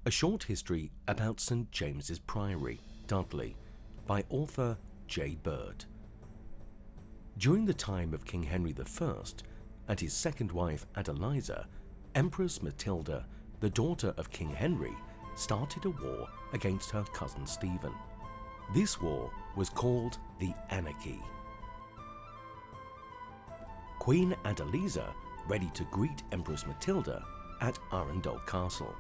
A short history about St. James's Priory, Dudley, by author J. Bird. During the time of King Henry I and his second wife Adeliza, Empress Matilda, the daughter of King Henry, started a war against her cousin Stephen. This war was called the Anarchy. Queen Adeliza ready to greet Empress Matilda at Arundel Castle.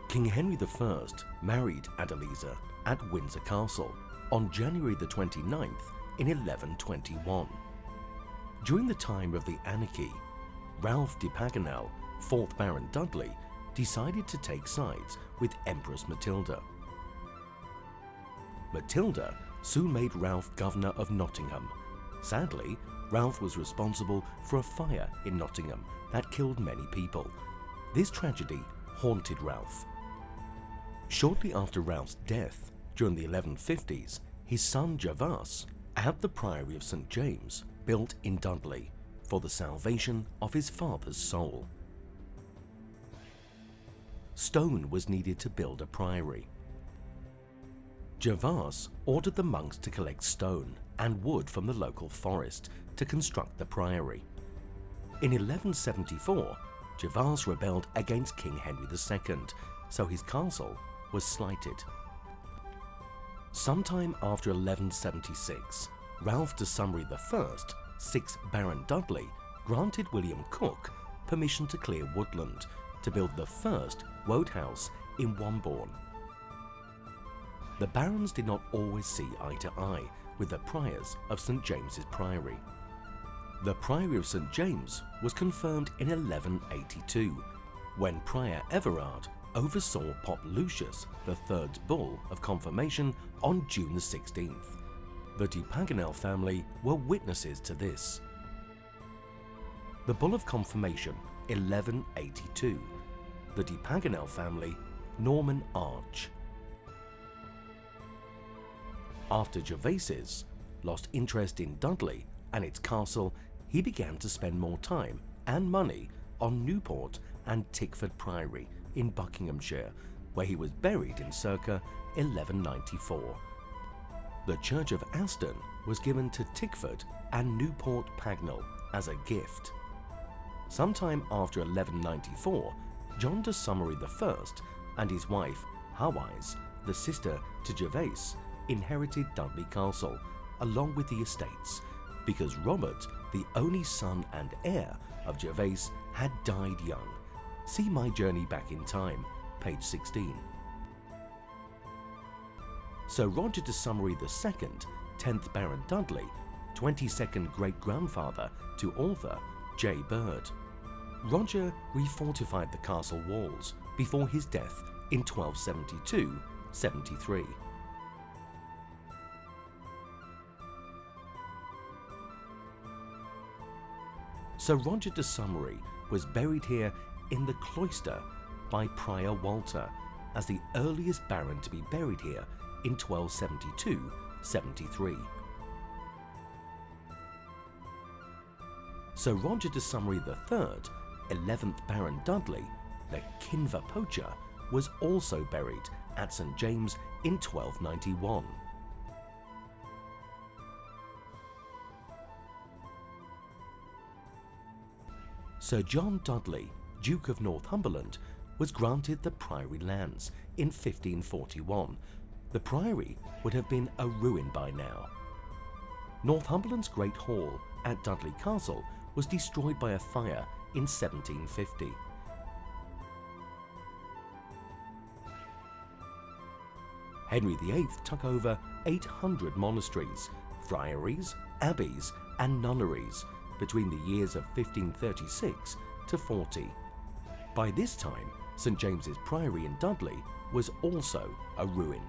King Henry I married Adeliza at Windsor Castle on January the 29th in 1121. During the time of the Anarchy, Ralph de Paganel, 4th Baron Dudley, decided to take sides with Empress Matilda. Matilda soon made Ralph governor of Nottingham. Sadly, Ralph was responsible for a fire in Nottingham that killed many people. This tragedy haunted Ralph. Shortly after Ralph's death, during the 1150s, his son Gervase had the Priory of St. James built in Dudley for the salvation of his father's soul. Stone was needed to build a priory. Gervase ordered the monks to collect stone and wood from the local forest to construct the priory. In 1174, Gervase rebelled against King Henry II, so his castle was slighted. Sometime after 1176, Ralph de Summery I, 6th Baron Dudley, granted William Cook permission to clear woodland to build the first wodehouse in Wombourne. The barons did not always see eye to eye with the priors of St. James's Priory. The Priory of St. James was confirmed in 1182, when Prior Everard oversaw Pope Lucius III's bull of confirmation on June the 16th. The de Paganel family were witnesses to this. The bull of confirmation, 1182. The de Paganel family, Norman Arch. After Gervase's lost interest in Dudley and its castle, he began to spend more time and money on Newport and Tickford Priory in Buckinghamshire, where he was buried in circa 1194. The Church of Aston was given to Tickford and Newport Pagnell as a gift. Sometime after 1194, John de Summery I and his wife Hawise, the sister to Gervase, inherited Dudley Castle along with the estates because Robert, the only son and heir of Gervase, had died young. See My Journey Back in Time, page 16. Sir Roger de Summery II, 10th Baron Dudley, 22nd great-grandfather to author J. Bird. Roger refortified the castle walls before his death in 1272-73. Sir Roger de Summery was buried here in the cloister by Prior Walter as the earliest baron to be buried here in 1272-73. Sir Roger de Summery III, 11th Baron Dudley, the Kinver poacher, was also buried at St. James in 1291. Sir John Dudley, Duke of Northumberland, was granted the priory lands in 1541. The priory would have been a ruin by now. Northumberland's Great Hall at Dudley Castle was destroyed by a fire in 1750. Henry VIII took over 800 monasteries, friaries, abbeys and nunneries between the years of 1536 to 40. By this time, St. James's Priory in Dudley was also a ruin.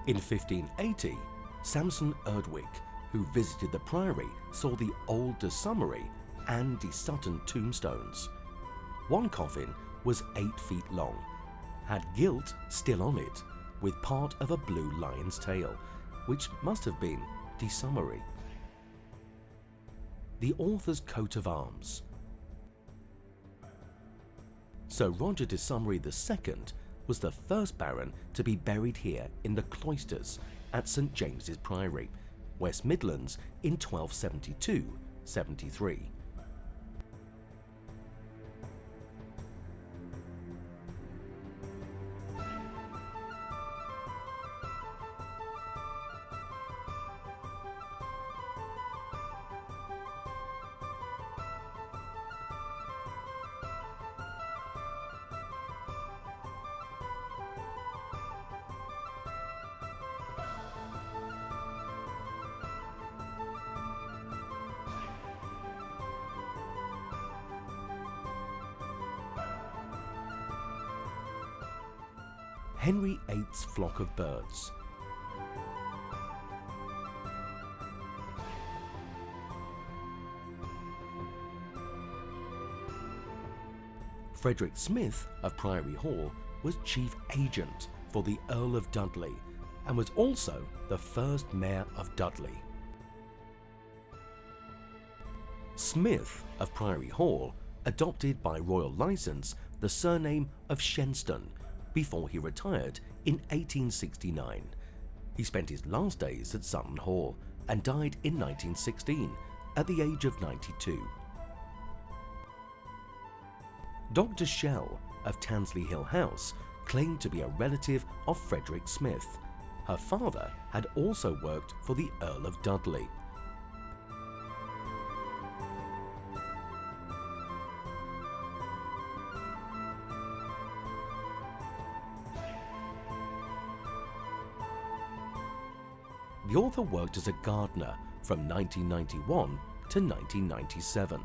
In 1580, Samson Erdwich, who visited the priory, saw the old de Summery and de Sutton tombstones. One coffin was 8 feet long, had gilt still on it, with part of a blue lion's tail, which must have been de Summery. The author's coat of arms. Sir Roger de Summery II was the first Baron to be buried here in the cloisters at St James's Priory, West Midlands in 1272-73. Henry VIII's flock of birds. Frederick Smith of Priory Hall was chief agent for the Earl of Dudley and was also the first mayor of Dudley. Smith of Priory Hall adopted by royal licence the surname of Shenstone before he retired in 1869. He spent his last days at Sutton Hall and died in 1916 at the age of 92. Dr. Shell of Tansley Hill House claimed to be a relative of Frederick Smith. Her father had also worked for the Earl of Dudley. The author worked as a gardener from 1991 to 1997.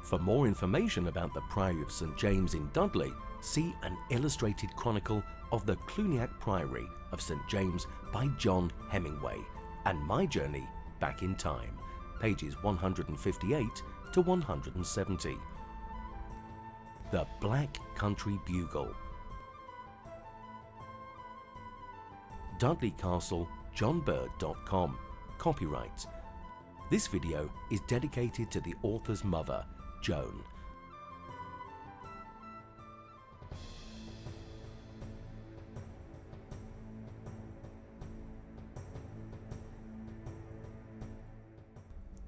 For more information about the Priory of St James in Dudley, see an illustrated chronicle of the Cluniac Priory of St James by John Hemingway and My Journey Back in Time, pages 158 to 170. The Black Country Bugle. Dudley Castle, johnbird.com. Copyright. This video is dedicated to the author's mother, Joan.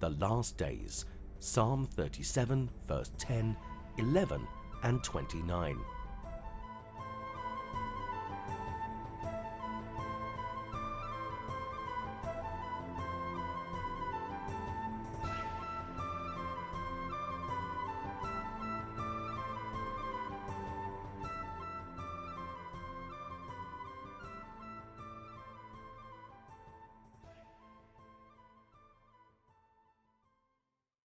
The Last Days, Psalm 37, verse 10, 11 and 29.